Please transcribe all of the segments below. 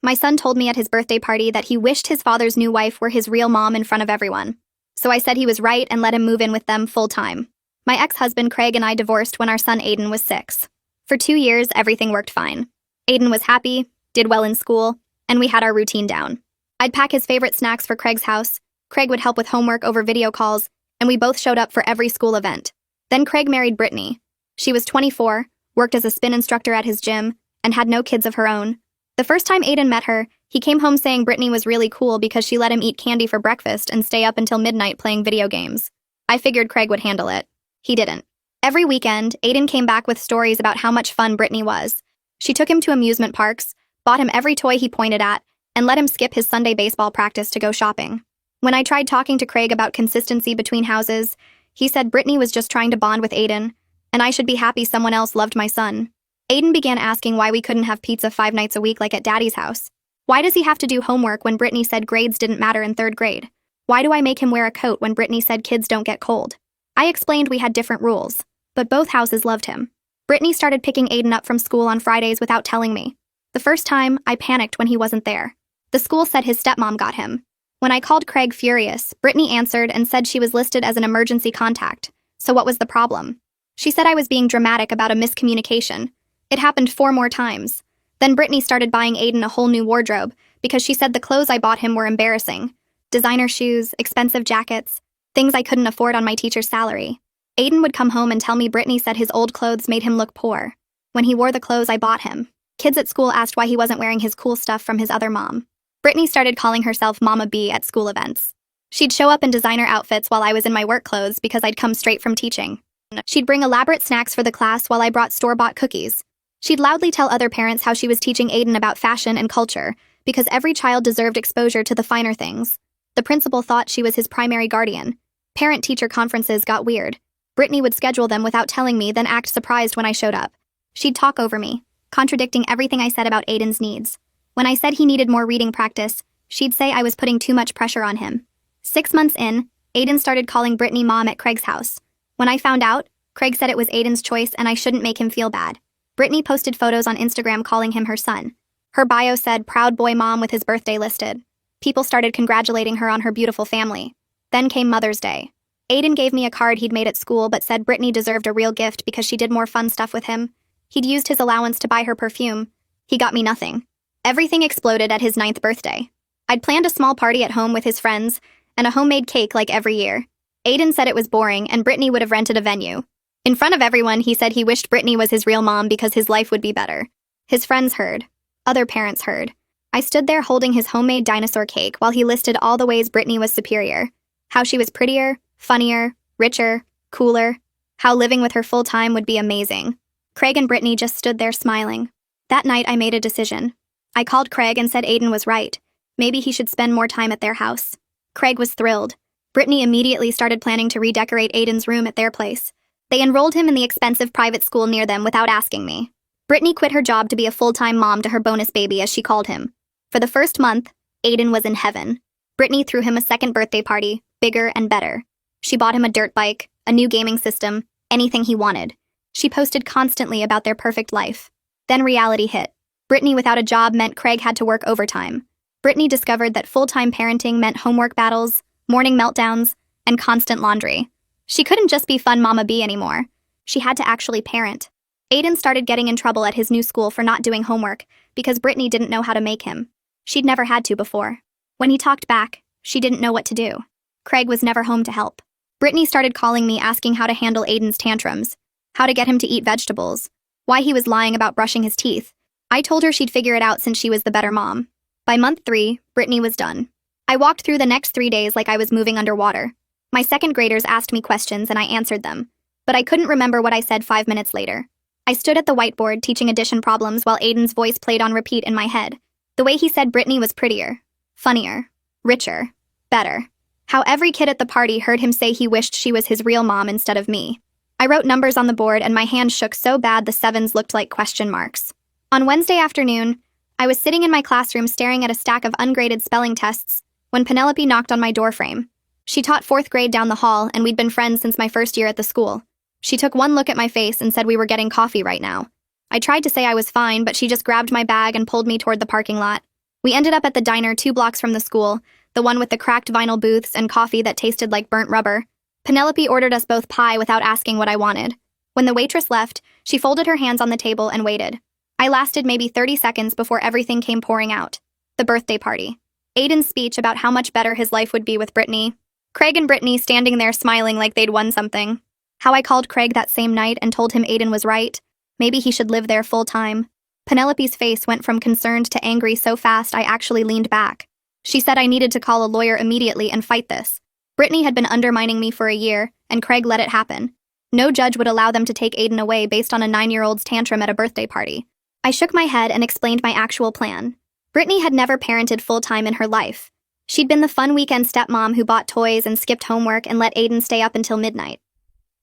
My son told me at his birthday party that he wished his father's new wife were his real mom in front of everyone. So I said he was right and let him move in with them full time. My ex-husband Craig and I divorced when our son Aiden was 6. For 2 years, everything worked fine. Aiden was happy, did well in school, and we had our routine down. I'd pack his favorite snacks for Craig's house, Craig would help with homework over video calls, and we both showed up for every school event. Then Craig married Brittany. She was 24, worked as a spin instructor at his gym, and had no kids of her own. The first time Aiden met her, he came home saying Brittany was really cool because she let him eat candy for breakfast and stay up until midnight playing video games. I figured Craig would handle it. He didn't. Every weekend, Aiden came back with stories about how much fun Brittany was. She took him to amusement parks, bought him every toy he pointed at, and let him skip his Sunday baseball practice to go shopping. When I tried talking to Craig about consistency between houses, he said Brittany was just trying to bond with Aiden, and I should be happy someone else loved my son. Aiden began asking why we couldn't have pizza 5 nights a week like at Daddy's house. Why does he have to do homework when Brittany said grades didn't matter in 3rd grade? Why do I make him wear a coat when Brittany said kids don't get cold? I explained we had different rules, but both houses loved him. Brittany started picking Aiden up from school on Fridays without telling me. The first time, I panicked when he wasn't there. The school said his stepmom got him. When I called Craig furious, Brittany answered and said she was listed as an emergency contact. So what was the problem? She said I was being dramatic about a miscommunication. It happened 4 more times. Then Brittany started buying Aiden a whole new wardrobe because she said the clothes I bought him were embarrassing. Designer shoes, expensive jackets, things I couldn't afford on my teacher's salary. Aiden would come home and tell me Brittany said his old clothes made him look poor. When he wore the clothes I bought him, kids at school asked why he wasn't wearing his cool stuff from his other mom. Brittany started calling herself Mama B at school events. She'd show up in designer outfits while I was in my work clothes because I'd come straight from teaching. She'd bring elaborate snacks for the class while I brought store-bought cookies. She'd loudly tell other parents how she was teaching Aiden about fashion and culture because every child deserved exposure to the finer things. The principal thought she was his primary guardian. Parent-teacher conferences got weird. Brittany would schedule them without telling me, then act surprised when I showed up. She'd talk over me, contradicting everything I said about Aiden's needs. When I said he needed more reading practice, she'd say I was putting too much pressure on him. 6 months in, Aiden started calling Brittany mom at Craig's house. When I found out, Craig said it was Aiden's choice and I shouldn't make him feel bad. Brittany posted photos on Instagram calling him her son. Her bio said proud boy mom with his birthday listed. People started congratulating her on her beautiful family. Then came Mother's Day. Aiden gave me a card he'd made at school but said Brittany deserved a real gift because she did more fun stuff with him. He'd used his allowance to buy her perfume. He got me nothing. Everything exploded at his 9th birthday. I'd planned a small party at home with his friends and a homemade cake like every year. Aiden said it was boring and Brittany would have rented a venue. In front of everyone, he said he wished Brittany was his real mom because his life would be better. His friends heard. Other parents heard. I stood there holding his homemade dinosaur cake while he listed all the ways Brittany was superior. How she was prettier, funnier, richer, cooler. How living with her full-time would be amazing. Craig and Brittany just stood there smiling. That night, I made a decision. I called Craig and said Aiden was right. Maybe he should spend more time at their house. Craig was thrilled. Brittany immediately started planning to redecorate Aiden's room at their place. They enrolled him in the expensive private school near them without asking me. Brittany quit her job to be a full-time mom to her bonus baby, as she called him. For the first month, Aiden was in heaven. Brittany threw him a second birthday party, bigger and better. She bought him a dirt bike, a new gaming system, anything he wanted. She posted constantly about their perfect life. Then reality hit. Brittany without a job meant Craig had to work overtime. Brittany discovered that full-time parenting meant homework battles, morning meltdowns, and constant laundry. She couldn't just be fun Mama B anymore. She had to actually parent. Aiden started getting in trouble at his new school for not doing homework because Brittany didn't know how to make him. She'd never had to before. When he talked back, she didn't know what to do. Craig was never home to help. Brittany started calling me asking how to handle Aiden's tantrums, how to get him to eat vegetables, why he was lying about brushing his teeth. I told her she'd figure it out since she was the better mom. By month 3, Brittany was done. I walked through the next 3 days like I was moving underwater. My second graders asked me questions and I answered them, but I couldn't remember what I said 5 minutes later. I stood at the whiteboard teaching addition problems while Aiden's voice played on repeat in my head. The way he said Brittany was prettier, funnier, richer, better. How every kid at the party heard him say he wished she was his real mom instead of me. I wrote numbers on the board and my hand shook so bad the 7s looked like question marks. On Wednesday afternoon, I was sitting in my classroom staring at a stack of ungraded spelling tests when Penelope knocked on my doorframe. She taught 4th grade down the hall and we'd been friends since my first year at the school. She took one look at my face and said we were getting coffee right now. I tried to say I was fine, but she just grabbed my bag and pulled me toward the parking lot. We ended up at the diner 2 blocks from the school, the one with the cracked vinyl booths and coffee that tasted like burnt rubber. Penelope ordered us both pie without asking what I wanted. When the waitress left, she folded her hands on the table and waited. I lasted maybe 30 seconds before everything came pouring out. The birthday party. Aiden's speech about how much better his life would be with Brittany. Craig and Brittany standing there smiling like they'd won something. How I called Craig that same night and told him Aiden was right. Maybe he should live there full time. Penelope's face went from concerned to angry so fast I actually leaned back. She said I needed to call a lawyer immediately and fight this. Brittany had been undermining me for a year, and Craig let it happen. No judge would allow them to take Aiden away based on a 9-year-old's tantrum at a birthday party. I shook my head and explained my actual plan. Brittany had never parented full-time in her life. She'd been the fun weekend stepmom who bought toys and skipped homework and let Aiden stay up until midnight.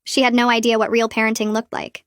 She had no idea what real parenting looked like.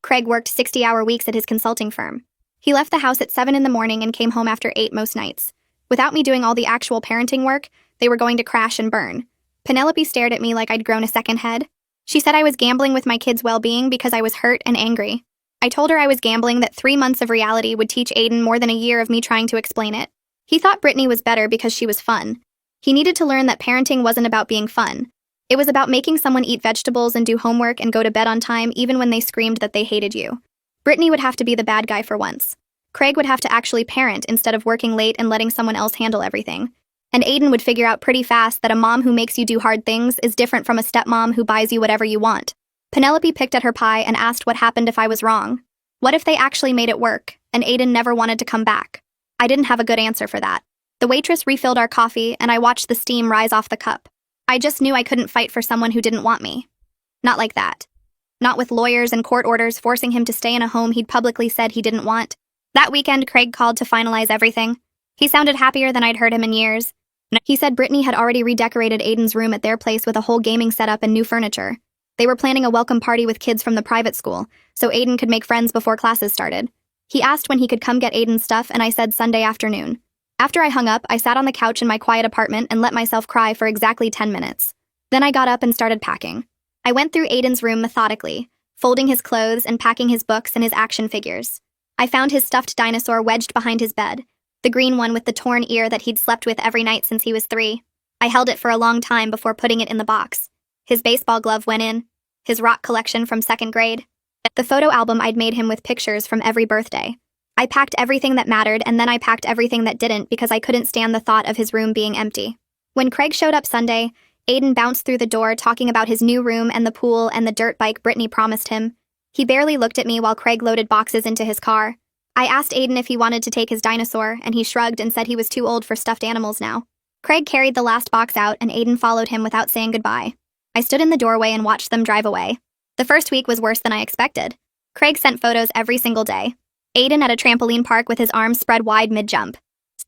Craig worked 60-hour weeks at his consulting firm. He left the house at 7 in the morning and came home after 8 most nights. Without me doing all the actual parenting work, they were going to crash and burn. Penelope stared at me like I'd grown a second head. She said I was gambling with my kids' well-being because I was hurt and angry. I told her I was gambling that 3 months of reality would teach Aiden more than a year of me trying to explain it. He thought Brittany was better because she was fun. He needed to learn that parenting wasn't about being fun. It was about making someone eat vegetables and do homework and go to bed on time even when they screamed that they hated you. Brittany would have to be the bad guy for once. Craig would have to actually parent instead of working late and letting someone else handle everything. And Aiden would figure out pretty fast that a mom who makes you do hard things is different from a stepmom who buys you whatever you want. Penelope picked at her pie and asked what happened if I was wrong. What if they actually made it work, and Aiden never wanted to come back? I didn't have a good answer for that. The waitress refilled our coffee, and I watched the steam rise off the cup. I just knew I couldn't fight for someone who didn't want me. Not like that. Not with lawyers and court orders forcing him to stay in a home he'd publicly said he didn't want. That weekend, Craig called to finalize everything. He sounded happier than I'd heard him in years. He said Brittany had already redecorated Aiden's room at their place with a whole gaming setup and new furniture. They were planning a welcome party with kids from the private school, so Aiden could make friends before classes started. He asked when he could come get Aiden's stuff, and I said Sunday afternoon. After I hung up, I sat on the couch in my quiet apartment and let myself cry for exactly 10 minutes. Then I got up and started packing. I went through Aiden's room methodically, folding his clothes and packing his books and his action figures. I found his stuffed dinosaur wedged behind his bed, the green one with the torn ear that he'd slept with every night since he was 3. I held it for a long time before putting it in the box. His baseball glove went in. His rock collection from 2nd grade. The photo album I'd made him with pictures from every birthday. I packed everything that mattered, and then I packed everything that didn't because I couldn't stand the thought of his room being empty. When Craig showed up Sunday, Aiden bounced through the door talking about his new room and the pool and the dirt bike Brittany promised him. He barely looked at me while Craig loaded boxes into his car. I asked Aiden if he wanted to take his dinosaur, and he shrugged and said he was too old for stuffed animals now. Craig carried the last box out, and Aiden followed him without saying goodbye. I stood in the doorway and watched them drive away. The first week was worse than I expected. Craig sent photos every single day. Aiden at a trampoline park with his arms spread wide mid-jump.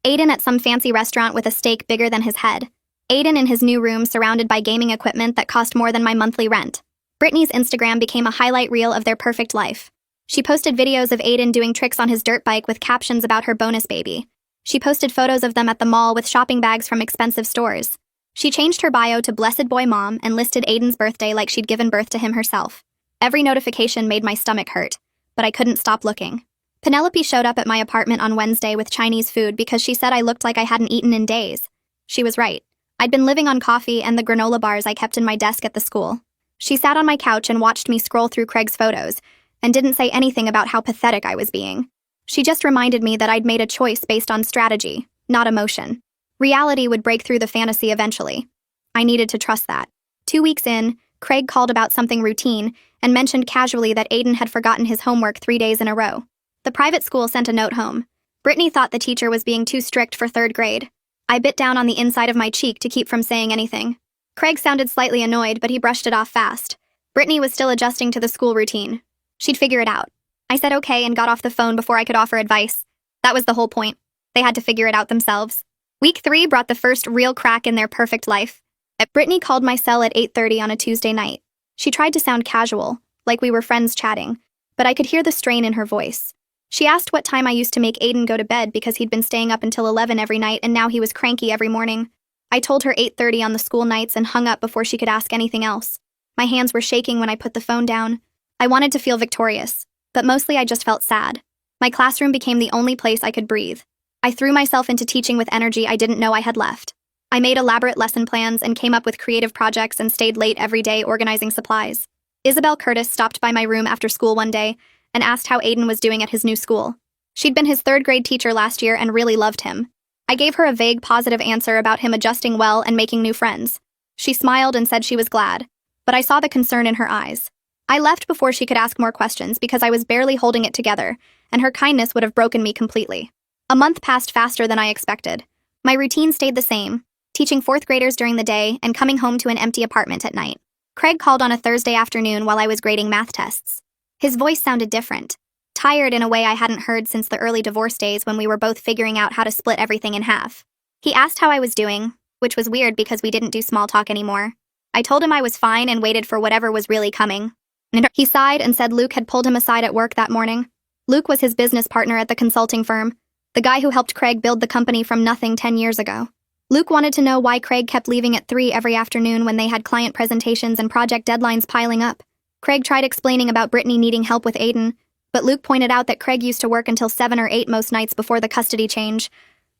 Aiden at some fancy restaurant with a steak bigger than his head. Aiden in his new room surrounded by gaming equipment that cost more than my monthly rent. Brittany's Instagram became a highlight reel of their perfect life. She posted videos of Aiden doing tricks on his dirt bike with captions about her bonus baby. She posted photos of them at the mall with shopping bags from expensive stores. She changed her bio to Blessed Boy Mom and listed Aiden's birthday like she'd given birth to him herself. Every notification made my stomach hurt, but I couldn't stop looking. Penelope showed up at my apartment on Wednesday with Chinese food because she said I looked like I hadn't eaten in days. She was right. I'd been living on coffee and the granola bars I kept in my desk at the school. She sat on my couch and watched me scroll through Craig's photos, and didn't say anything about how pathetic I was being. She just reminded me that I'd made a choice based on strategy, not emotion. Reality would break through the fantasy eventually. I needed to trust that. 2 weeks in, Craig called about something routine and mentioned casually that Aiden had forgotten his homework 3 days in a row. The private school sent a note home. Brittany thought the teacher was being too strict for 3rd grade. I bit down on the inside of my cheek to keep from saying anything. Craig sounded slightly annoyed, but he brushed it off fast. Brittany was still adjusting to the school routine. She'd figure it out. I said okay and got off the phone before I could offer advice. That was the whole point. They had to figure it out themselves. Week 3 brought the first real crack in their perfect life. Brittany called my cell at 8:30 on a Tuesday night. She tried to sound casual, like we were friends chatting, but I could hear the strain in her voice. She asked what time I used to make Aiden go to bed because he'd been staying up until 11 every night and now he was cranky every morning. I told her 8:30 on the school nights and hung up before she could ask anything else. My hands were shaking when I put the phone down. I wanted to feel victorious, but mostly I just felt sad. My classroom became the only place I could breathe. I threw myself into teaching with energy I didn't know I had left. I made elaborate lesson plans and came up with creative projects and stayed late every day organizing supplies. Isabel Curtis stopped by my room after school one day and asked how Aiden was doing at his new school. She'd been his third-grade teacher last year and really loved him. I gave her a vague positive answer about him adjusting well and making new friends. She smiled and said she was glad, but I saw the concern in her eyes. I left before she could ask more questions because I was barely holding it together, and her kindness would have broken me completely. A month passed faster than I expected. My routine stayed the same, teaching fourth graders during the day and coming home to an empty apartment at night. Craig called on a Thursday afternoon while I was grading math tests. His voice sounded different, tired in a way I hadn't heard since the early divorce days when we were both figuring out how to split everything in half. He asked how I was doing, which was weird because we didn't do small talk anymore. I told him I was fine and waited for whatever was really coming. He sighed and said Luke had pulled him aside at work that morning. Luke was his business partner at the consulting firm, the guy who helped Craig build the company from nothing 10 years ago. Luke wanted to know why Craig kept leaving at 3 every afternoon when they had client presentations and project deadlines piling up. Craig tried explaining about Brittany needing help with Aiden, but Luke pointed out that Craig used to work until 7 or 8 most nights before the custody change.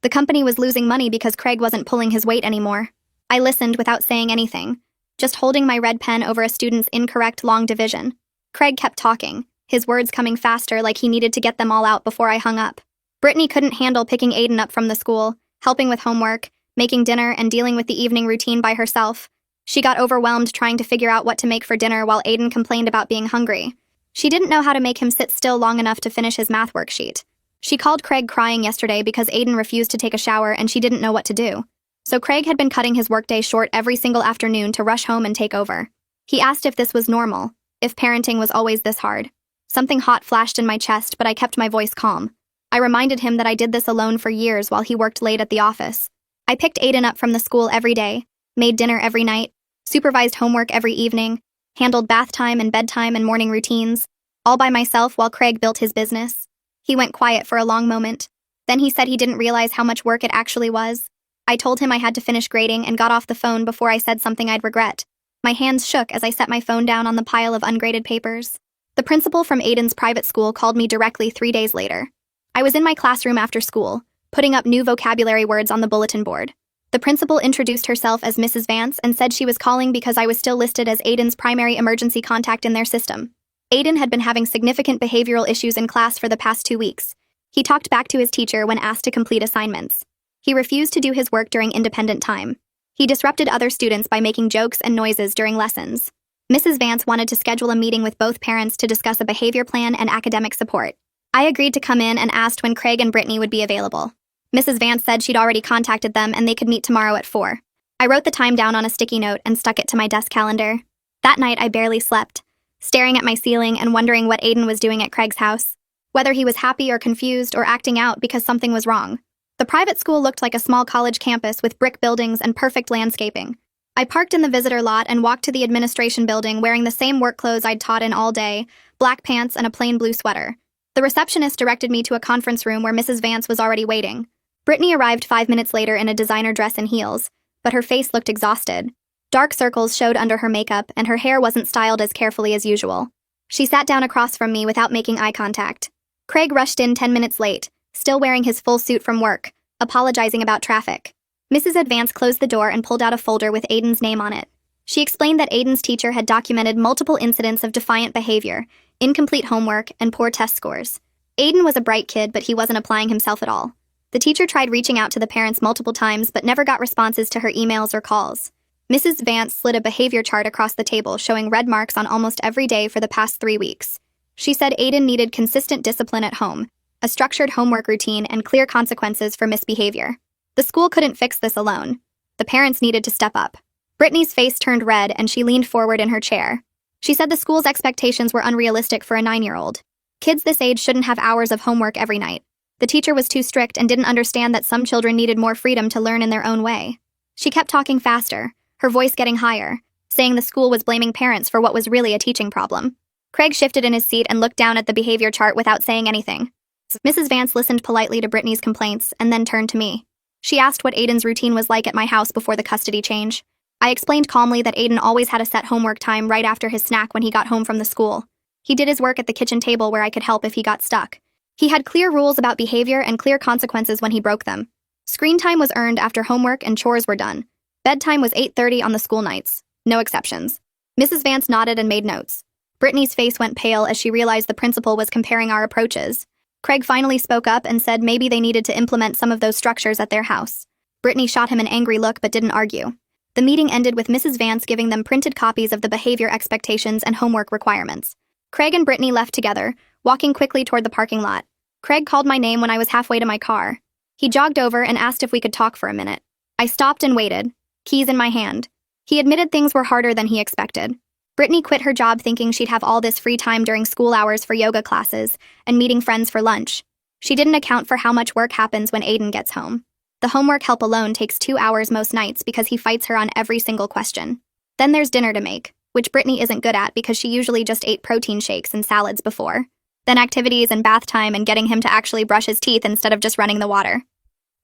The company was losing money because Craig wasn't pulling his weight anymore. I listened without saying anything, just holding my red pen over a student's incorrect long division. Craig kept talking, his words coming faster like he needed to get them all out before I hung up. Brittany couldn't handle picking Aiden up from the school, helping with homework, making dinner, and dealing with the evening routine by herself. She got overwhelmed trying to figure out what to make for dinner while Aiden complained about being hungry. She didn't know how to make him sit still long enough to finish his math worksheet. She called Craig crying yesterday because Aiden refused to take a shower and she didn't know what to do. So Craig had been cutting his workday short every single afternoon to rush home and take over. He asked if this was normal, if parenting was always this hard. Something hot flashed in my chest, but I kept my voice calm. I reminded him that I did this alone for years while he worked late at the office. I picked Aiden up from the school every day, made dinner every night, supervised homework every evening, handled bath time and bedtime and morning routines, all by myself while Craig built his business. He went quiet for a long moment. Then he said he didn't realize how much work it actually was. I told him I had to finish grading and got off the phone before I said something I'd regret. My hands shook as I set my phone down on the pile of ungraded papers. The principal from Aiden's private school called me directly 3 days later. I was in my classroom after school, putting up new vocabulary words on the bulletin board. The principal introduced herself as Mrs. Vance and said she was calling because I was still listed as Aiden's primary emergency contact in their system. Aiden had been having significant behavioral issues in class for the past 2 weeks. He talked back to his teacher when asked to complete assignments. He refused to do his work during independent time. He disrupted other students by making jokes and noises during lessons. Mrs. Vance wanted to schedule a meeting with both parents to discuss a behavior plan and academic support. I agreed to come in and asked when Craig and Brittany would be available. Mrs. Vance said she'd already contacted them and they could meet tomorrow at 4. I wrote the time down on a sticky note and stuck it to my desk calendar. That night I barely slept, staring at my ceiling and wondering what Aiden was doing at Craig's house, whether he was happy or confused or acting out because something was wrong. The private school looked like a small college campus with brick buildings and perfect landscaping. I parked in the visitor lot and walked to the administration building wearing the same work clothes I'd taught in all day, black pants and a plain blue sweater. The receptionist directed me to a conference room where Mrs. Vance was already waiting. Brittany arrived 5 minutes later in a designer dress and heels, but her face looked exhausted. Dark circles showed under her makeup, and her hair wasn't styled as carefully as usual. She sat down across from me without making eye contact. Craig rushed in 10 minutes late, still wearing his full suit from work, apologizing about traffic. Mrs. Vance closed the door and pulled out a folder with Aiden's name on it. She explained that Aiden's teacher had documented multiple incidents of defiant behavior, incomplete homework, and poor test scores. Aiden was a bright kid, but he wasn't applying himself at all. The teacher tried reaching out to the parents multiple times but never got responses to her emails or calls. Mrs. Vance slid a behavior chart across the table showing red marks on almost every day for the past 3 weeks. She said Aiden needed consistent discipline at home, a structured homework routine, and clear consequences for misbehavior. The school couldn't fix this alone. The parents needed to step up. Brittany's face turned red and she leaned forward in her chair. She said the school's expectations were unrealistic for a 9-year-old. Kids this age shouldn't have hours of homework every night. The teacher was too strict and didn't understand that some children needed more freedom to learn in their own way. She kept talking faster, her voice getting higher, saying the school was blaming parents for what was really a teaching problem. Craig shifted in his seat and looked down at the behavior chart without saying anything. Mrs. Vance listened politely to Brittany's complaints and then turned to me. She asked what Aiden's routine was like at my house before the custody change. I explained calmly that Aiden always had a set homework time right after his snack when he got home from the school. He did his work at the kitchen table where I could help if he got stuck. He had clear rules about behavior and clear consequences when he broke them. Screen time was earned after homework and chores were done. Bedtime was 8:30 on the school nights. No exceptions. Mrs. Vance nodded and made notes. Brittany's face went pale as she realized the principal was comparing our approaches. Craig finally spoke up and said maybe they needed to implement some of those structures at their house. Brittany shot him an angry look but didn't argue. The meeting ended with Mrs. Vance giving them printed copies of the behavior expectations and homework requirements. Craig and Brittany left together, walking quickly toward the parking lot. Craig called my name when I was halfway to my car. He jogged over and asked if we could talk for a minute. I stopped and waited, keys in my hand. He admitted things were harder than he expected. Brittany quit her job thinking she'd have all this free time during school hours for yoga classes and meeting friends for lunch. She didn't account for how much work happens when Aiden gets home. The homework help alone takes 2 hours most nights because he fights her on every single question. Then there's dinner to make, which Brittany isn't good at because she usually just ate protein shakes and salads before. Then activities and bath time and getting him to actually brush his teeth instead of just running the water.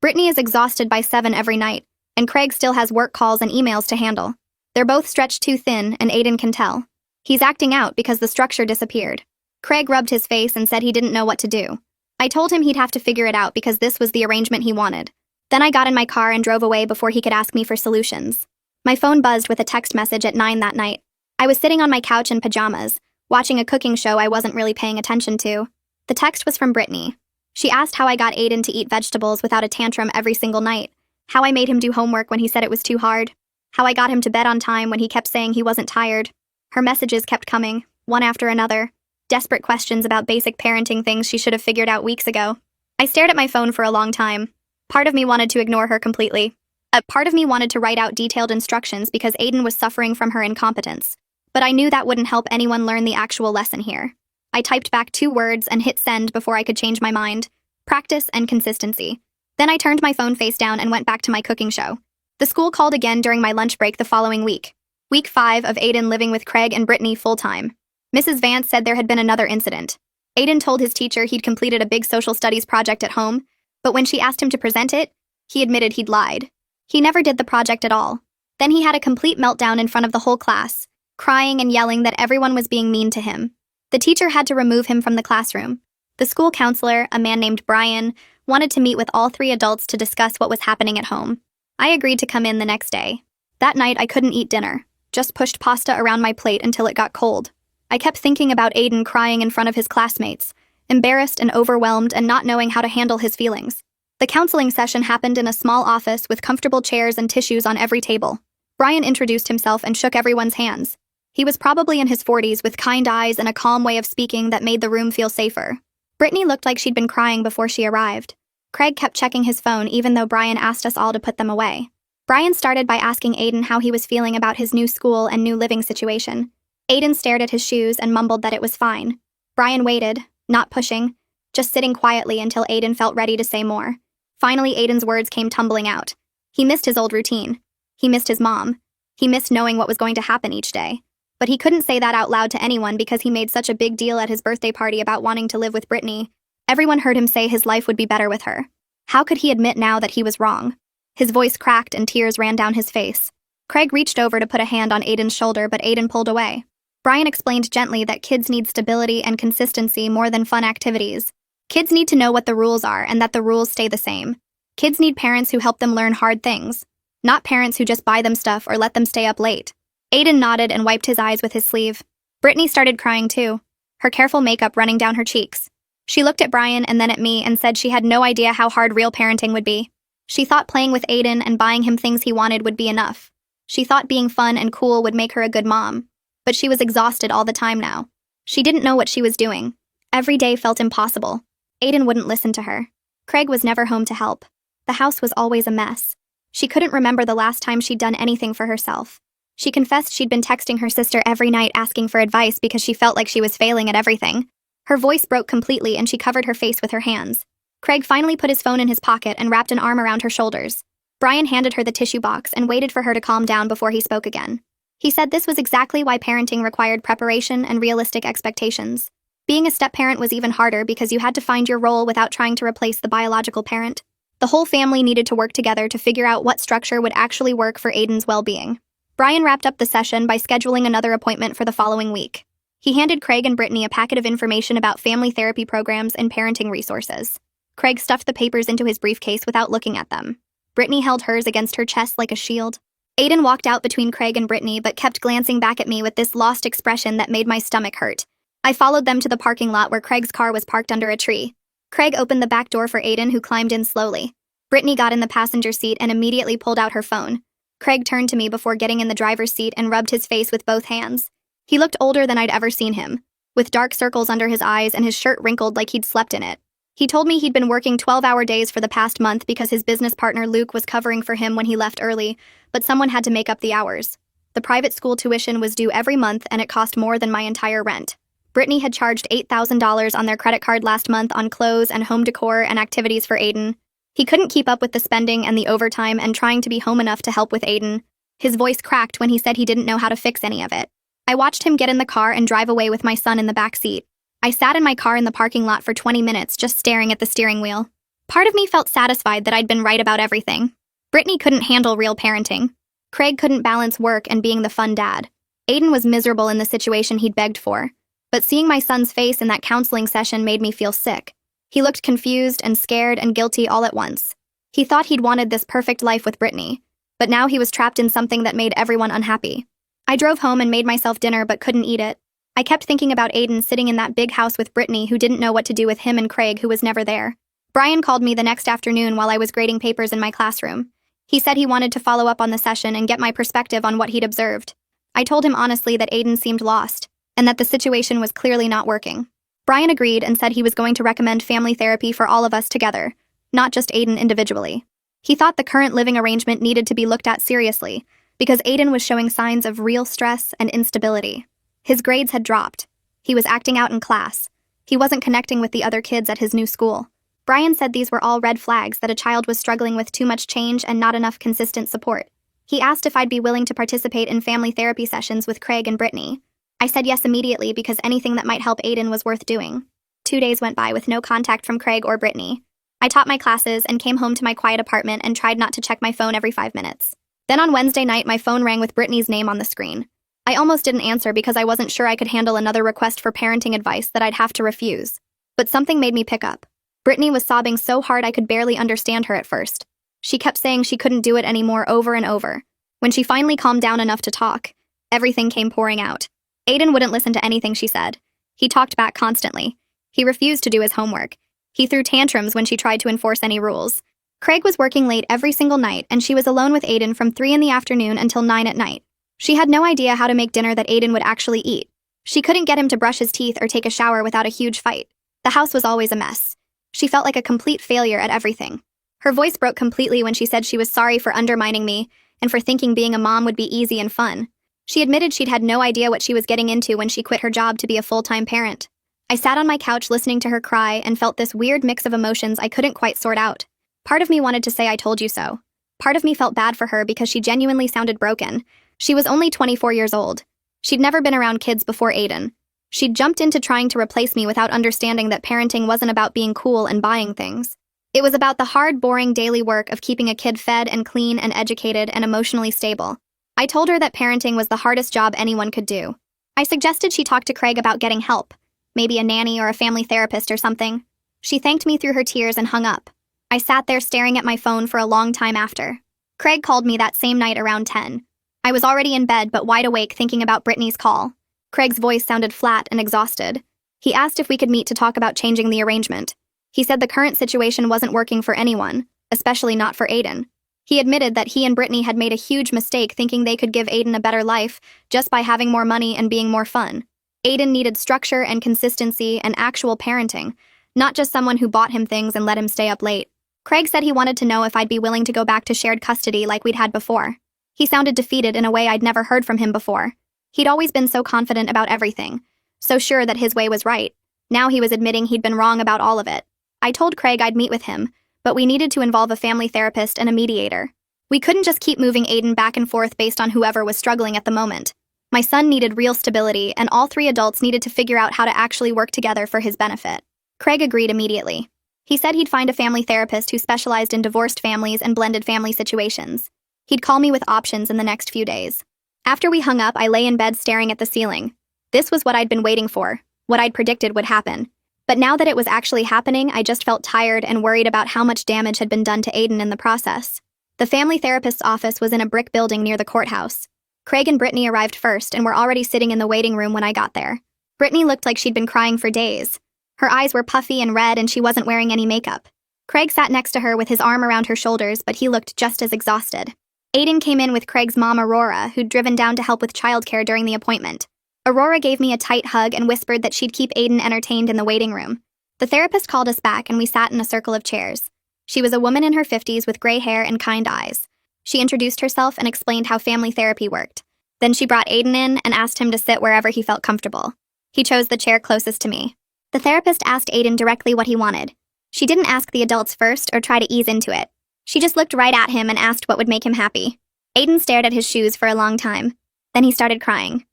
Brittany is exhausted by 7 every night, and Craig still has work calls and emails to handle. They're both stretched too thin, and Aiden can tell. He's acting out because the structure disappeared. Craig rubbed his face and said he didn't know what to do. I told him he'd have to figure it out because this was the arrangement he wanted. Then I got in my car and drove away before he could ask me for solutions. My phone buzzed with a text message at 9 that night. I was sitting on my couch in pajamas, watching a cooking show I wasn't really paying attention to. The text was from Brittany. She asked how I got Aiden to eat vegetables without a tantrum every single night, how I made him do homework when he said it was too hard, how I got him to bed on time when he kept saying he wasn't tired. Her messages kept coming, one after another, desperate questions about basic parenting things she should have figured out weeks ago. I stared at my phone for a long time. Part of me wanted to ignore her completely. A part of me wanted to write out detailed instructions because Aiden was suffering from her incompetence. But I knew that wouldn't help anyone learn the actual lesson here. I typed back 2 words and hit send before I could change my mind. Practice and consistency. Then I turned my phone face down and went back to my cooking show. The school called again during my lunch break the following week. Week 5 of Aiden living with Craig and Brittany full-time. Mrs. Vance said there had been another incident. Aiden told his teacher he'd completed a big social studies project at home, but when she asked him to present it, he admitted he'd lied. He never did the project at all. Then he had a complete meltdown in front of the whole class, crying and yelling that everyone was being mean to him. The teacher had to remove him from the classroom. The school counselor, a man named Brian, wanted to meet with all 3 adults to discuss what was happening at home. I agreed to come in the next day. That night I couldn't eat dinner, just pushed pasta around my plate until it got cold. I kept thinking about Aiden crying in front of his classmates, embarrassed and overwhelmed and not knowing how to handle his feelings. The counseling session happened in a small office with comfortable chairs and tissues on every table. Brian introduced himself and shook everyone's hands. He was probably in his 40s with kind eyes and a calm way of speaking that made the room feel safer. Brittany looked like she'd been crying before she arrived. Craig kept checking his phone even though Brian asked us all to put them away. Brian started by asking Aiden how he was feeling about his new school and new living situation. Aiden stared at his shoes and mumbled that it was fine. Brian waited, not pushing, just sitting quietly until Aiden felt ready to say more. Finally, Aiden's words came tumbling out. He missed his old routine. He missed his mom. He missed knowing what was going to happen each day. But he couldn't say that out loud to anyone because he made such a big deal at his birthday party about wanting to live with Brittany. Everyone heard him say his life would be better with her. How could he admit now that he was wrong? His voice cracked and tears ran down his face. Craig reached over to put a hand on Aiden's shoulder, but Aiden pulled away. Brian explained gently that kids need stability and consistency more than fun activities. Kids need to know what the rules are and that the rules stay the same. Kids need parents who help them learn hard things, not parents who just buy them stuff or let them stay up late. Aiden nodded and wiped his eyes with his sleeve. Brittany started crying too, her careful makeup running down her cheeks. She looked at Brian and then at me and said she had no idea how hard real parenting would be. She thought playing with Aiden and buying him things he wanted would be enough. She thought being fun and cool would make her a good mom. But she was exhausted all the time now. She didn't know what she was doing. Every day felt impossible. Aiden wouldn't listen to her. Craig was never home to help. The house was always a mess. She couldn't remember the last time she'd done anything for herself. She confessed she'd been texting her sister every night asking for advice because she felt like she was failing at everything. Her voice broke completely and she covered her face with her hands. Craig finally put his phone in his pocket and wrapped an arm around her shoulders. Brian handed her the tissue box and waited for her to calm down before he spoke again. He said this was exactly why parenting required preparation and realistic expectations. Being a step-parent was even harder because you had to find your role without trying to replace the biological parent. The whole family needed to work together to figure out what structure would actually work for Aiden's well-being. Brian wrapped up the session by scheduling another appointment for the following week. He handed Craig and Brittany a packet of information about family therapy programs and parenting resources. Craig stuffed the papers into his briefcase without looking at them. Brittany held hers against her chest like a shield. Aiden walked out between Craig and Brittany but kept glancing back at me with this lost expression that made my stomach hurt. I followed them to the parking lot where Craig's car was parked under a tree. Craig opened the back door for Aiden, who climbed in slowly. Brittany got in the passenger seat and immediately pulled out her phone. Craig turned to me before getting in the driver's seat and rubbed his face with both hands. He looked older than I'd ever seen him, with dark circles under his eyes and his shirt wrinkled like he'd slept in it. He told me he'd been working 12-hour days for the past month because his business partner Luke was covering for him when he left early, but someone had to make up the hours. The private school tuition was due every month and it cost more than my entire rent. Brittany had charged $8,000 on their credit card last month on clothes and home decor and activities for Aiden. He couldn't keep up with the spending and the overtime and trying to be home enough to help with Aiden. His voice cracked when he said he didn't know how to fix any of it. I watched him get in the car and drive away with my son in the back seat. I sat in my car in the parking lot for 20 minutes just staring at the steering wheel. Part of me felt satisfied that I'd been right about everything. Brittany couldn't handle real parenting. Craig couldn't balance work and being the fun dad. Aiden was miserable in the situation he'd begged for. But seeing my son's face in that counseling session made me feel sick. He looked confused and scared and guilty all at once. He thought he'd wanted this perfect life with Brittany, but now he was trapped in something that made everyone unhappy. I drove home and made myself dinner but couldn't eat it. I kept thinking about Aiden sitting in that big house with Brittany, who didn't know what to do with him, and Craig, who was never there. Brian called me the next afternoon while I was grading papers in my classroom. He said he wanted to follow up on the session and get my perspective on what he'd observed. I told him honestly that Aiden seemed lost, and that the situation was clearly not working. Brian agreed and said he was going to recommend family therapy for all of us together, not just Aiden individually. He thought the current living arrangement needed to be looked at seriously, because Aiden was showing signs of real stress and instability. His grades had dropped. He was acting out in class. He wasn't connecting with the other kids at his new school. Brian said these were all red flags that a child was struggling with too much change and not enough consistent support. He asked if I'd be willing to participate in family therapy sessions with Craig and Brittany. I said yes immediately because anything that might help Aiden was worth doing. 2 days went by with no contact from Craig or Brittany. I taught my classes and came home to my quiet apartment and tried not to check my phone every 5 minutes. Then on Wednesday night, my phone rang with Brittany's name on the screen. I almost didn't answer because I wasn't sure I could handle another request for parenting advice that I'd have to refuse. But something made me pick up. Brittany was sobbing so hard I could barely understand her at first. She kept saying she couldn't do it anymore over and over. When she finally calmed down enough to talk, everything came pouring out. Aiden wouldn't listen to anything she said. He talked back constantly. He refused to do his homework. He threw tantrums when she tried to enforce any rules. Craig was working late every single night, and she was alone with Aiden from 3 in the afternoon until 9 at night. She had no idea how to make dinner that Aiden would actually eat. She couldn't get him to brush his teeth or take a shower without a huge fight. The house was always a mess. She felt like a complete failure at everything. Her voice broke completely when she said she was sorry for undermining me and for thinking being a mom would be easy and fun. She admitted she'd had no idea what she was getting into when she quit her job to be a full-time parent. I sat on my couch listening to her cry and felt this weird mix of emotions I couldn't quite sort out. Part of me wanted to say I told you so. Part of me felt bad for her because she genuinely sounded broken. She was only 24 years old. She'd never been around kids before Aiden. She'd jumped into trying to replace me without understanding that parenting wasn't about being cool and buying things. It was about the hard, boring daily work of keeping a kid fed and clean and educated and emotionally stable. I told her that parenting was the hardest job anyone could do. I suggested she talk to Craig about getting help, maybe a nanny or a family therapist or something. She thanked me through her tears and hung up. I sat there staring at my phone for a long time after. Craig called me that same night around 10. I was already in bed but wide awake thinking about Brittany's call. Craig's voice sounded flat and exhausted. He asked if we could meet to talk about changing the arrangement. He said the current situation wasn't working for anyone, especially not for Aiden. He admitted that he and Brittany had made a huge mistake thinking they could give Aiden a better life just by having more money and being more fun. Aiden needed structure and consistency and actual parenting, not just someone who bought him things and let him stay up late. Craig said he wanted to know if I'd be willing to go back to shared custody like we'd had before. He sounded defeated in a way I'd never heard from him before. He'd always been so confident about everything, so sure that his way was right. Now he was admitting he'd been wrong about all of it. I told Craig I'd meet with him, but we needed to involve a family therapist and a mediator. We couldn't just keep moving Aiden back and forth based on whoever was struggling at the moment. My son needed real stability, and all 3 adults needed to figure out how to actually work together for his benefit. Craig agreed immediately. He said he'd find a family therapist who specialized in divorced families and blended family situations. He'd call me with options in the next few days. After we hung up, I lay in bed staring at the ceiling. This was what I'd been waiting for, what I'd predicted would happen. But now that it was actually happening, I just felt tired and worried about how much damage had been done to Aiden in the process. The family therapist's office was in a brick building near the courthouse. Craig and Brittany arrived first and were already sitting in the waiting room when I got there. Brittany looked like she'd been crying for days. Her eyes were puffy and red and she wasn't wearing any makeup. Craig sat next to her with his arm around her shoulders, but he looked just as exhausted. Aiden came in with Craig's mom, Aurora, who'd driven down to help with childcare during the appointment. Aurora gave me a tight hug and whispered that she'd keep Aiden entertained in the waiting room. The therapist called us back and we sat in a circle of chairs. She was a woman in her 50s with gray hair and kind eyes. She introduced herself and explained how family therapy worked. Then she brought Aiden in and asked him to sit wherever he felt comfortable. He chose the chair closest to me. The therapist asked Aiden directly what he wanted. She didn't ask the adults first or try to ease into it. She just looked right at him and asked what would make him happy. Aiden stared at his shoes for a long time. Then he started crying.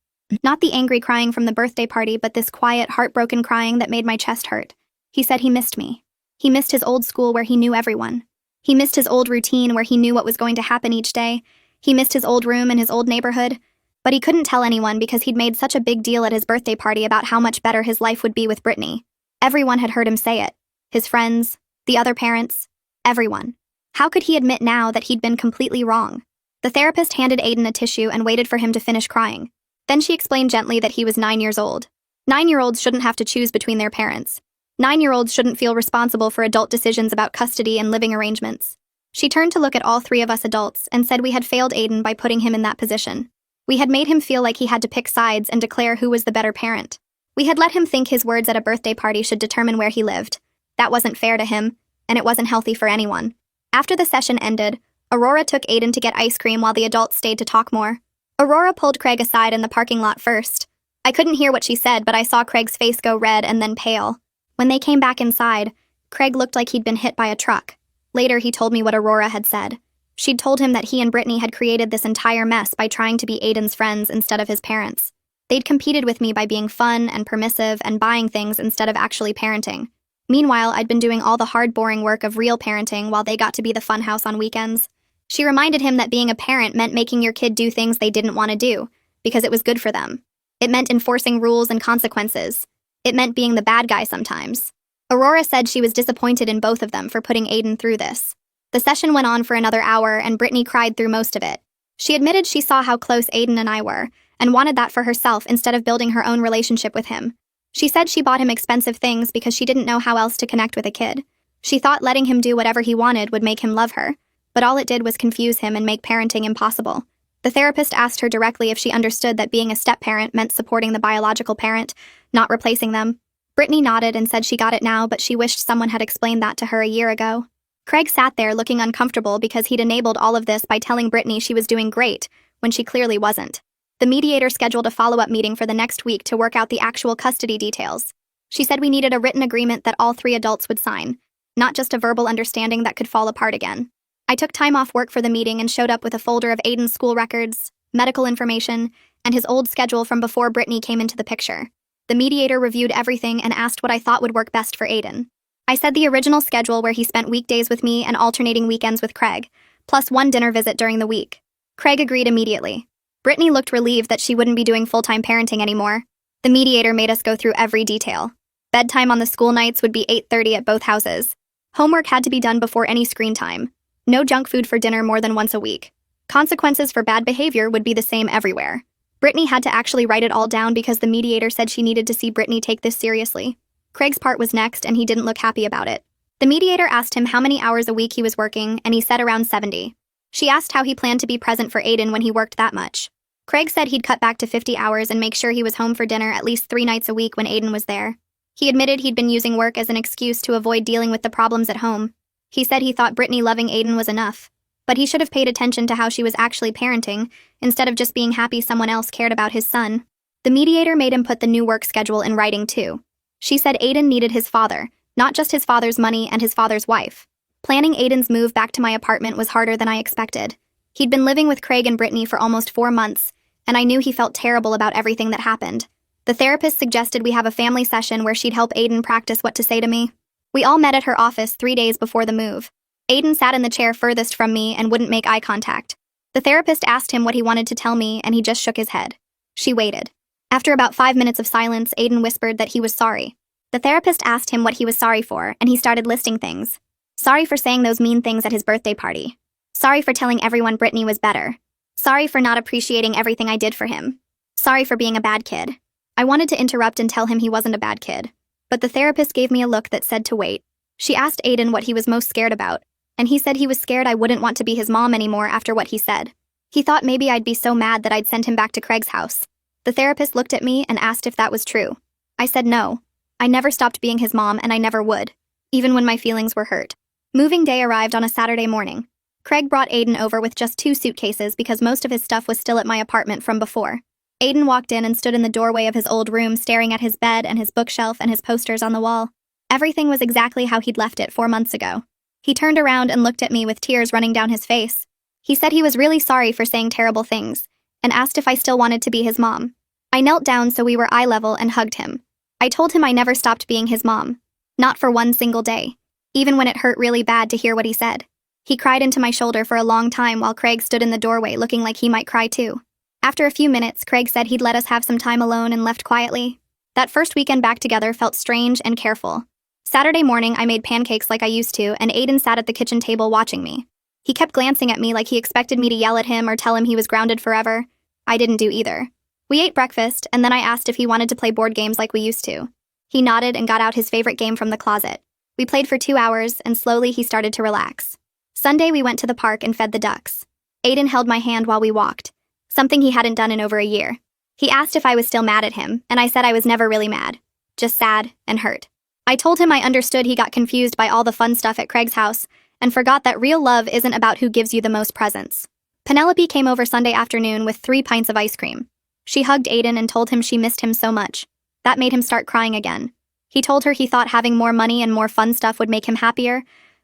Not the angry crying from the birthday party, but this quiet, heartbroken crying that made my chest hurt. He said he missed me. He missed his old school where he knew everyone. He missed his old routine where he knew what was going to happen each day. He missed his old room and his old neighborhood. But he couldn't tell anyone because he'd made such a big deal at his birthday party about how much better his life would be with Brittany. Everyone had heard him say it. His friends, the other parents, everyone. How could he admit now that he'd been completely wrong? The therapist handed Aiden a tissue and waited for him to finish crying. Then she explained gently that he was 9 years old. 9-year-olds shouldn't have to choose between their parents. 9-year-olds shouldn't feel responsible for adult decisions about custody and living arrangements. She turned to look at all three of us adults and said we had failed Aiden by putting him in that position. We had made him feel like he had to pick sides and declare who was the better parent. We had let him think his words at a birthday party should determine where he lived. That wasn't fair to him, and it wasn't healthy for anyone. After the session ended, Aurora took Aiden to get ice cream while the adults stayed to talk more. Aurora pulled Craig aside in the parking lot first. I couldn't hear what she said, but I saw Craig's face go red and then pale. When they came back inside, Craig looked like he'd been hit by a truck. Later, he told me what Aurora had said. She'd told him that he and Brittany had created this entire mess by trying to be Aiden's friends instead of his parents. They'd competed with me by being fun and permissive and buying things instead of actually parenting. Meanwhile, I'd been doing all the hard, boring work of real parenting while they got to be the fun house on weekends. She reminded him that being a parent meant making your kid do things they didn't want to do, because it was good for them. It meant enforcing rules and consequences. It meant being the bad guy sometimes. Aurora said she was disappointed in both of them for putting Aiden through this. The session went on for another hour, and Brittany cried through most of it. She admitted she saw how close Aiden and I were, and wanted that for herself instead of building her own relationship with him. She said she bought him expensive things because she didn't know how else to connect with a kid. She thought letting him do whatever he wanted would make him love her, but all it did was confuse him and make parenting impossible. The therapist asked her directly if she understood that being a step-parent meant supporting the biological parent, not replacing them. Brittany nodded and said she got it now, but she wished someone had explained that to her a year ago. Craig sat there looking uncomfortable because he'd enabled all of this by telling Brittany she was doing great, when she clearly wasn't. The mediator scheduled a follow-up meeting for the next week to work out the actual custody details. She said we needed a written agreement that all three adults would sign, not just a verbal understanding that could fall apart again. I took time off work for the meeting and showed up with a folder of Aiden's school records, medical information, and his old schedule from before Brittany came into the picture. The mediator reviewed everything and asked what I thought would work best for Aiden. I said the original schedule where he spent weekdays with me and alternating weekends with Craig, plus one dinner visit during the week. Craig agreed immediately. Brittany looked relieved that she wouldn't be doing full-time parenting anymore. The mediator made us go through every detail. Bedtime on the school nights would be 8:30 at both houses. Homework had to be done before any screen time. No junk food for dinner more than once a week. Consequences for bad behavior would be the same everywhere. Brittany had to actually write it all down because the mediator said she needed to see Brittany take this seriously. Craig's part was next, and he didn't look happy about it. The mediator asked him how many hours a week he was working, and he said around 70. She asked how he planned to be present for Aiden when he worked that much. Craig said he'd cut back to 50 hours and make sure he was home for dinner at least 3 nights a week when Aiden was there. He admitted he'd been using work as an excuse to avoid dealing with the problems at home. He said he thought Brittany loving Aiden was enough, but he should have paid attention to how she was actually parenting, instead of just being happy someone else cared about his son. The mediator made him put the new work schedule in writing too. She said Aiden needed his father, not just his father's money and his father's wife. Planning Aiden's move back to my apartment was harder than I expected. He'd been living with Craig and Brittany for almost 4 months, and I knew he felt terrible about everything that happened. The therapist suggested we have a family session where she'd help Aiden practice what to say to me. We all met at her office 3 days before the move. Aiden sat in the chair furthest from me and wouldn't make eye contact. The therapist asked him what he wanted to tell me, and he just shook his head. She waited. After about 5 minutes of silence, Aiden whispered that he was sorry. The therapist asked him what he was sorry for, and he started listing things. Sorry for saying those mean things at his birthday party. Sorry for telling everyone Brittany was better. Sorry for not appreciating everything I did for him. Sorry for being a bad kid. I wanted to interrupt and tell him he wasn't a bad kid, but the therapist gave me a look that said to wait. She asked Aiden what he was most scared about, and he said he was scared I wouldn't want to be his mom anymore after what he said. He thought maybe I'd be so mad that I'd send him back to Craig's house. The therapist looked at me and asked if that was true. I said no. I never stopped being his mom, and I never would, even when my feelings were hurt. Moving day arrived on a Saturday morning. Craig brought Aiden over with just 2 suitcases because most of his stuff was still at my apartment from before. Aiden walked in and stood in the doorway of his old room staring at his bed and his bookshelf and his posters on the wall. Everything was exactly how he'd left it 4 months ago. He turned around and looked at me with tears running down his face. He said he was really sorry for saying terrible things, and asked if I still wanted to be his mom. I knelt down so we were eye level and hugged him. I told him I never stopped being his mom. Not for one single day. Even when it hurt really bad to hear what he said. He cried into my shoulder for a long time while Craig stood in the doorway looking like he might cry too. After a few minutes, Craig said he'd let us have some time alone and left quietly. That first weekend back together felt strange and careful. Saturday morning, I made pancakes like I used to, and Aiden sat at the kitchen table watching me. He kept glancing at me like he expected me to yell at him or tell him he was grounded forever. I didn't do either. We ate breakfast, and then I asked if he wanted to play board games like we used to. He nodded and got out his favorite game from the closet. We played for 2 hours, and slowly he started to relax. Sunday, we went to the park and fed the ducks. Aiden held my hand while we walked, something he hadn't done in over a year. He asked if I was still mad at him, and I said I was never really mad, just sad and hurt. I told him I understood he got confused by all the fun stuff at Craig's house, and forgot that real love isn't about who gives you the most presents. Penelope came over Sunday afternoon with 3 pints of ice cream. She hugged Aiden and told him she missed him so much. That made him start crying again. He told her he thought having more money and more fun stuff would make him happier,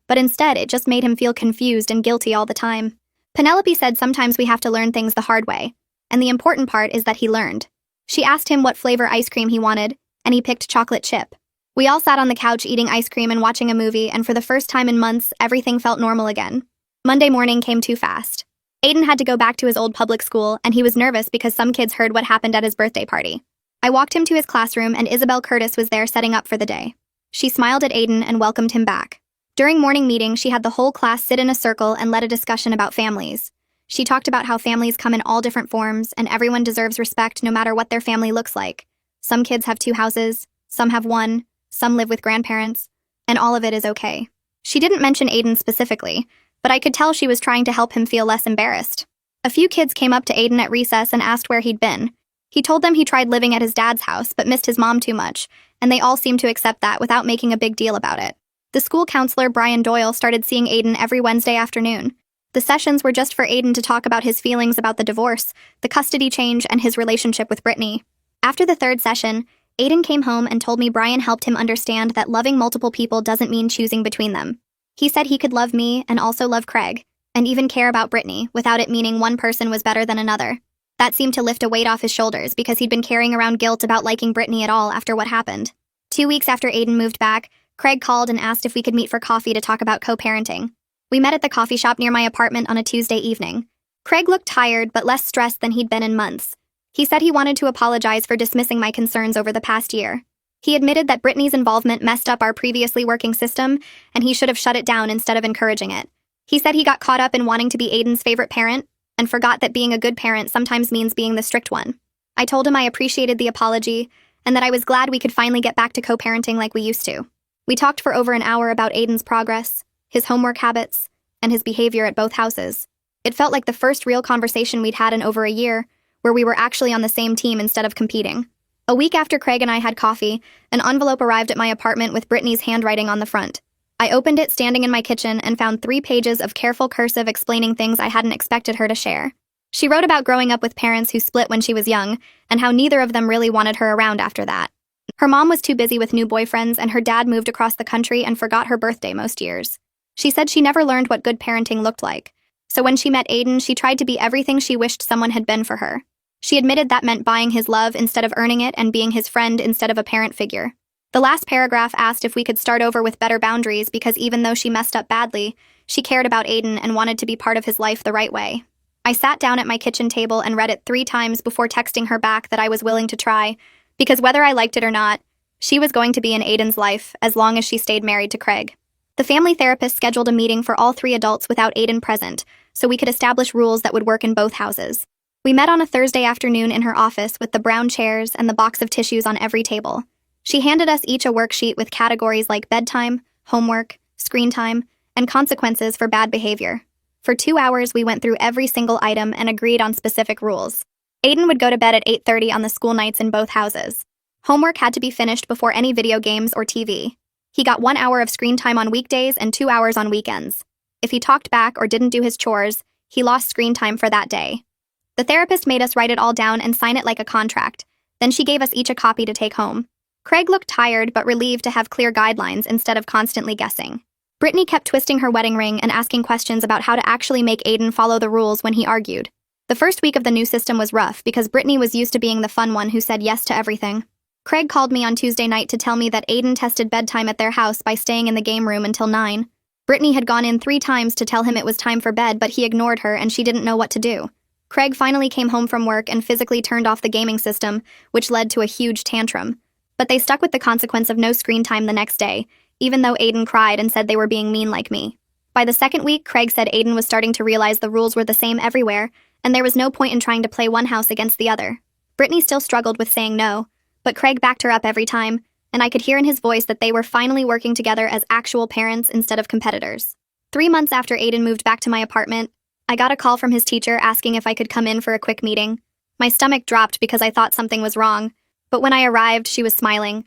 but instead it just made him feel confused and guilty all the time. Penelope said sometimes we have to learn things the hard way, and the important part is that he learned. She asked him what flavor ice cream he wanted, and he picked chocolate chip. We all sat on the couch eating ice cream and watching a movie, and for the first time in months, everything felt normal again. Monday morning came too fast. Aiden had to go back to his old public school, and he was nervous because some kids heard what happened at his birthday party. I walked him to his classroom, and Isabel Curtis was there setting up for the day. She smiled at Aiden and welcomed him back. During morning meeting, she had the whole class sit in a circle and led a discussion about families. She talked about how families come in all different forms, and everyone deserves respect no matter what their family looks like. Some kids have 2 houses, some have 1, some live with grandparents, and all of it is okay. She didn't mention Aiden specifically, but I could tell she was trying to help him feel less embarrassed. A few kids came up to Aiden at recess and asked where he'd been. He told them he tried living at his dad's house but missed his mom too much, and they all seemed to accept that without making a big deal about it. The school counselor, Brian Doyle, started seeing Aiden every Wednesday afternoon. The sessions were just for Aiden to talk about his feelings about the divorce, the custody change, and his relationship with Brittany. After the 3rd session, Aiden came home and told me Brian helped him understand that loving multiple people doesn't mean choosing between them. He said he could love me and also love Craig, and even care about Brittany, without it meaning one person was better than another. That seemed to lift a weight off his shoulders because he'd been carrying around guilt about liking Brittany at all after what happened. 2 weeks after Aiden moved back, Craig called and asked if we could meet for coffee to talk about co-parenting. We met at the coffee shop near my apartment on a Tuesday evening. Craig looked tired but less stressed than he'd been in months. He said he wanted to apologize for dismissing my concerns over the past year. He admitted that Brittany's involvement messed up our previously working system, and he should have shut it down instead of encouraging it. He said he got caught up in wanting to be Aiden's favorite parent, and forgot that being a good parent sometimes means being the strict one. I told him I appreciated the apology, and that I was glad we could finally get back to co-parenting like we used to. We talked for over an hour about Aiden's progress, his homework habits, and his behavior at both houses. It felt like the first real conversation we'd had in over a year, where we were actually on the same team instead of competing. A week after Craig and I had coffee, an envelope arrived at my apartment with Brittany's handwriting on the front. I opened it standing in my kitchen and found 3 pages of careful cursive explaining things I hadn't expected her to share. She wrote about growing up with parents who split when she was young, and how neither of them really wanted her around after that. Her mom was too busy with new boyfriends, and her dad moved across the country and forgot her birthday most years. She said she never learned what good parenting looked like, so when she met Aiden, she tried to be everything she wished someone had been for her. She admitted that meant buying his love instead of earning it and being his friend instead of a parent figure. The last paragraph asked if we could start over with better boundaries because even though she messed up badly, she cared about Aiden and wanted to be part of his life the right way. I sat down at my kitchen table and read it 3 times before texting her back that I was willing to try, because whether I liked it or not, she was going to be in Aiden's life as long as she stayed married to Craig. The family therapist scheduled a meeting for all 3 adults without Aiden present, so we could establish rules that would work in both houses. We met on a Thursday afternoon in her office with the brown chairs and the box of tissues on every table. She handed us each a worksheet with categories like bedtime, homework, screen time, and consequences for bad behavior. For 2 hours, we went through every single item and agreed on specific rules. Aiden would go to bed at 8:30 on the school nights in both houses. Homework had to be finished before any video games or TV. He got 1 hour of screen time on weekdays and 2 hours on weekends. If he talked back or didn't do his chores, he lost screen time for that day. The therapist made us write it all down and sign it like a contract. Then she gave us each a copy to take home. Craig looked tired but relieved to have clear guidelines instead of constantly guessing. Brittany kept twisting her wedding ring and asking questions about how to actually make Aiden follow the rules when he argued. The first week of the new system was rough because Brittany was used to being the fun one who said yes to everything. Craig called me on Tuesday night to tell me that Aiden tested bedtime at their house by staying in the game room until 9. Brittany had gone in 3 times to tell him it was time for bed, but he ignored her and she didn't know what to do. Craig finally came home from work and physically turned off the gaming system, which led to a huge tantrum. But they stuck with the consequence of no screen time the next day, even though Aiden cried and said they were being mean like me. By the second week, Craig said Aiden was starting to realize the rules were the same everywhere, and there was no point in trying to play one house against the other. Brittany still struggled with saying no, but Craig backed her up every time, and I could hear in his voice that they were finally working together as actual parents instead of competitors. 3 months after Aiden moved back to my apartment, I got a call from his teacher asking if I could come in for a quick meeting. My stomach dropped because I thought something was wrong, but when I arrived, she was smiling.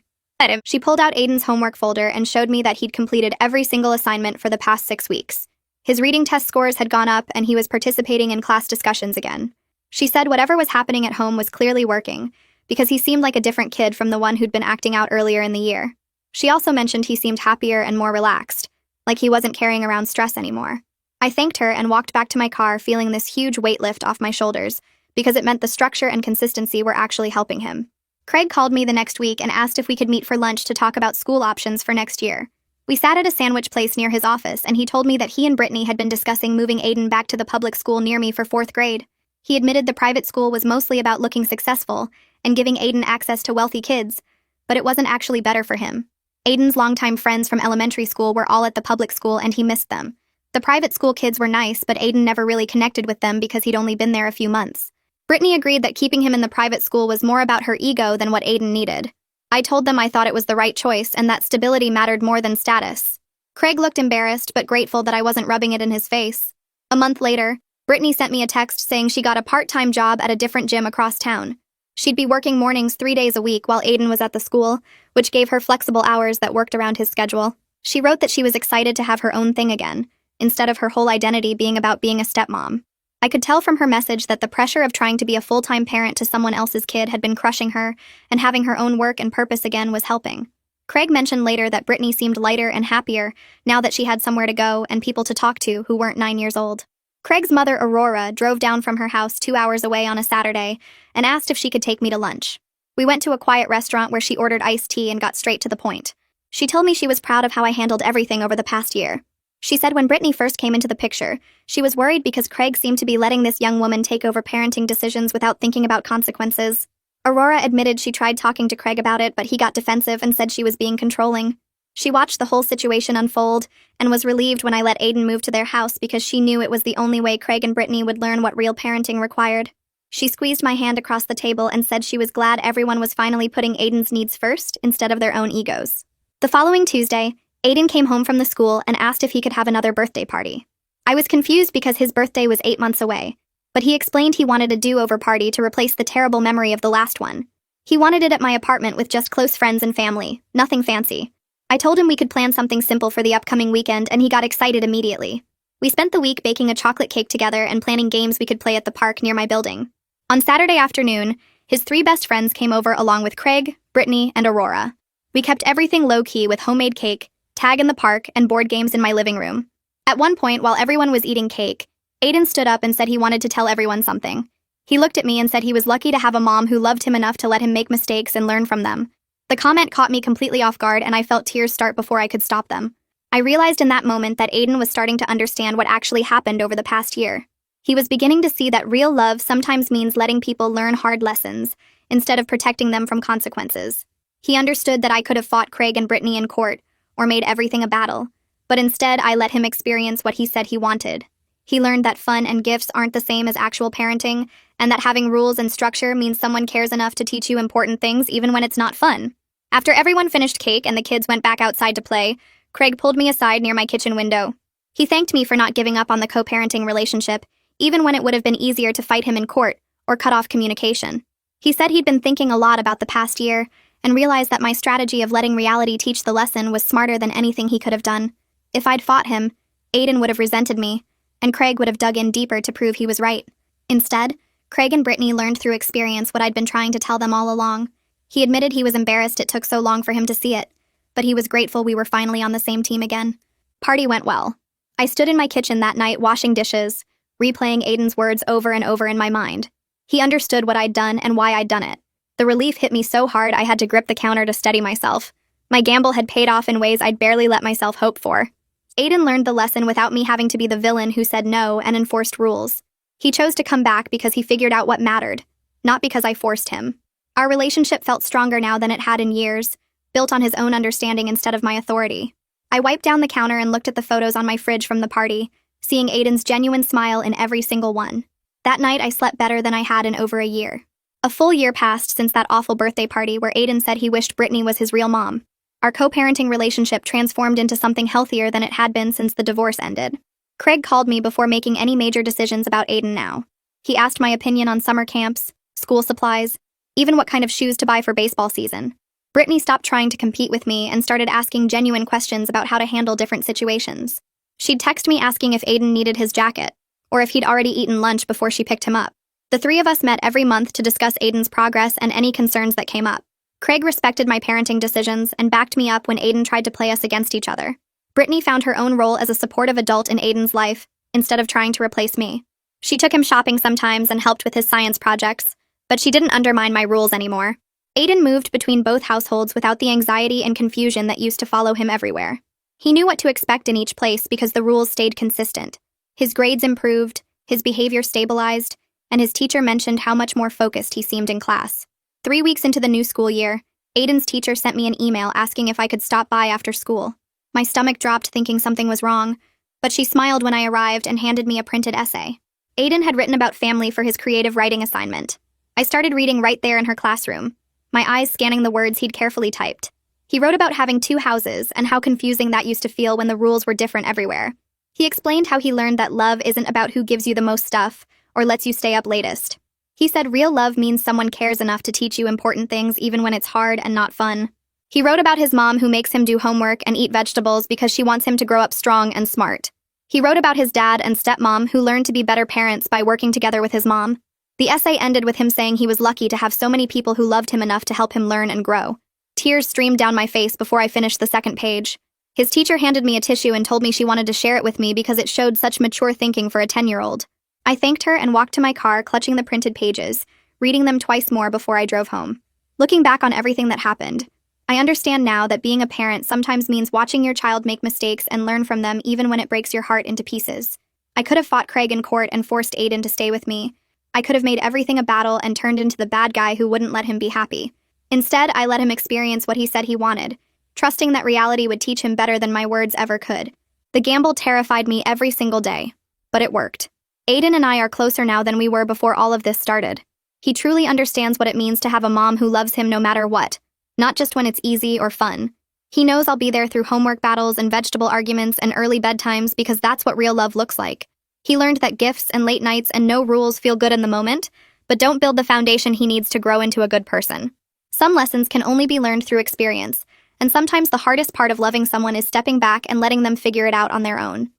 She pulled out Aiden's homework folder and showed me that he'd completed every single assignment for the past 6 weeks. His reading test scores had gone up and he was participating in class discussions again. She said whatever was happening at home was clearly working, because he seemed like a different kid from the one who'd been acting out earlier in the year. She also mentioned he seemed happier and more relaxed, like he wasn't carrying around stress anymore. I thanked her and walked back to my car feeling this huge weight lift off my shoulders, because it meant the structure and consistency were actually helping him. Craig called me the next week and asked if we could meet for lunch to talk about school options for next year. We sat at a sandwich place near his office, and he told me that he and Brittany had been discussing moving Aiden back to the public school near me for 4th grade. He admitted the private school was mostly about looking successful and giving Aiden access to wealthy kids, but it wasn't actually better for him. Aiden's longtime friends from elementary school were all at the public school and he missed them. The private school kids were nice, but Aiden never really connected with them because he'd only been there a few months. Brittany agreed that keeping him in the private school was more about her ego than what Aiden needed. I told them I thought it was the right choice and that stability mattered more than status. Craig looked embarrassed but grateful that I wasn't rubbing it in his face. A month later, Brittany sent me a text saying she got a part-time job at a different gym across town. She'd be working mornings 3 days a week while Aiden was at the school, which gave her flexible hours that worked around his schedule. She wrote that she was excited to have her own thing again, instead of her whole identity being about being a stepmom. I could tell from her message that the pressure of trying to be a full-time parent to someone else's kid had been crushing her, and having her own work and purpose again was helping. Craig mentioned later that Brittany seemed lighter and happier now that she had somewhere to go and people to talk to who weren't 9 years old. Craig's mother, Aurora, drove down from her house 2 hours away on a Saturday and asked if she could take me to lunch. We went to a quiet restaurant where she ordered iced tea and got straight to the point. She told me she was proud of how I handled everything over the past year. She said when Brittany first came into the picture, she was worried because Craig seemed to be letting this young woman take over parenting decisions without thinking about consequences. Aurora admitted she tried talking to Craig about it, but he got defensive and said she was being controlling. She watched the whole situation unfold and was relieved when I let Aiden move to their house because she knew it was the only way Craig and Brittany would learn what real parenting required. She squeezed my hand across the table and said she was glad everyone was finally putting Aiden's needs first instead of their own egos. The following Tuesday, Aiden came home from the school and asked if he could have another birthday party. I was confused because his birthday was 8 months away, but he explained he wanted a do-over party to replace the terrible memory of the last one. He wanted it at my apartment with just close friends and family, nothing fancy. I told him we could plan something simple for the upcoming weekend, and he got excited immediately. We spent the week baking a chocolate cake together and planning games we could play at the park near my building. On Saturday afternoon, his 3 best friends came over along with Craig, Brittany, and Aurora. We kept everything low-key with homemade cake, tag in the park, and board games in my living room. At one point, while everyone was eating cake, Aiden stood up and said he wanted to tell everyone something. He looked at me and said he was lucky to have a mom who loved him enough to let him make mistakes and learn from them. The comment caught me completely off guard, and I felt tears start before I could stop them. I realized in that moment that Aiden was starting to understand what actually happened over the past year. He was beginning to see that real love sometimes means letting people learn hard lessons instead of protecting them from consequences. He understood that I could have fought Craig and Brittany in court or made everything a battle, but instead I let him experience what he said he wanted. He learned that fun and gifts aren't the same as actual parenting, and that having rules and structure means someone cares enough to teach you important things even when it's not fun. After everyone finished cake and the kids went back outside to play, Craig pulled me aside near my kitchen window. He thanked me for not giving up on the co-parenting relationship, even when it would have been easier to fight him in court or cut off communication. He said he'd been thinking a lot about the past year and realized that my strategy of letting reality teach the lesson was smarter than anything he could have done. If I'd fought him, Aiden would have resented me, and Craig would have dug in deeper to prove he was right. Instead, Craig and Brittany learned through experience what I'd been trying to tell them all along. He admitted he was embarrassed it took so long for him to see it, but he was grateful we were finally on the same team again. Party went well. I stood in my kitchen that night washing dishes, replaying Aiden's words over and over in my mind. He understood what I'd done and why I'd done it. The relief hit me so hard I had to grip the counter to steady myself. My gamble had paid off in ways I'd barely let myself hope for. Aiden learned the lesson without me having to be the villain who said no and enforced rules. He chose to come back because he figured out what mattered, not because I forced him. Our relationship felt stronger now than it had in years, built on his own understanding instead of my authority. I wiped down the counter and looked at the photos on my fridge from the party, seeing Aiden's genuine smile in every single one. That night I slept better than I had in over a year. A full year passed since that awful birthday party where Aiden said he wished Brittany was his real mom. Our co-parenting relationship transformed into something healthier than it had been since the divorce ended. Craig called me before making any major decisions about Aiden now. He asked my opinion on summer camps, school supplies, even what kind of shoes to buy for baseball season. Brittany stopped trying to compete with me and started asking genuine questions about how to handle different situations. She'd text me asking if Aiden needed his jacket, or if he'd already eaten lunch before she picked him up. The three of us met every month to discuss Aiden's progress and any concerns that came up. Craig respected my parenting decisions and backed me up when Aiden tried to play us against each other. Brittany found her own role as a supportive adult in Aiden's life, instead of trying to replace me. She took him shopping sometimes and helped with his science projects, but she didn't undermine my rules anymore. Aiden moved between both households without the anxiety and confusion that used to follow him everywhere. He knew what to expect in each place because the rules stayed consistent. His grades improved, his behavior stabilized, and his teacher mentioned how much more focused he seemed in class. 3 weeks into the new school year, Aiden's teacher sent me an email asking if I could stop by after school. My stomach dropped thinking something was wrong, but she smiled when I arrived and handed me a printed essay. Aiden had written about family for his creative writing assignment. I started reading right there in her classroom, my eyes scanning the words he'd carefully typed. He wrote about having 2 houses and how confusing that used to feel when the rules were different everywhere. He explained how he learned that love isn't about who gives you the most stuff or lets you stay up latest. He said real love means someone cares enough to teach you important things even when it's hard and not fun. He wrote about his mom who makes him do homework and eat vegetables because she wants him to grow up strong and smart. He wrote about his dad and stepmom who learned to be better parents by working together with his mom. The essay ended with him saying he was lucky to have so many people who loved him enough to help him learn and grow. Tears streamed down my face before I finished the second page. His teacher handed me a tissue and told me she wanted to share it with me because it showed such mature thinking for a 10-year-old. I thanked her and walked to my car, clutching the printed pages, reading them twice more before I drove home. Looking back on everything that happened, I understand now that being a parent sometimes means watching your child make mistakes and learn from them even when it breaks your heart into pieces. I could have fought Craig in court and forced Aiden to stay with me. I could have made everything a battle and turned into the bad guy who wouldn't let him be happy. Instead, I let him experience what he said he wanted, trusting that reality would teach him better than my words ever could. The gamble terrified me every single day, but it worked. Aiden and I are closer now than we were before all of this started. He truly understands what it means to have a mom who loves him no matter what, not just when it's easy or fun. He knows I'll be there through homework battles and vegetable arguments and early bedtimes because that's what real love looks like. He learned that gifts and late nights and no rules feel good in the moment, but don't build the foundation he needs to grow into a good person. Some lessons can only be learned through experience, and sometimes the hardest part of loving someone is stepping back and letting them figure it out on their own.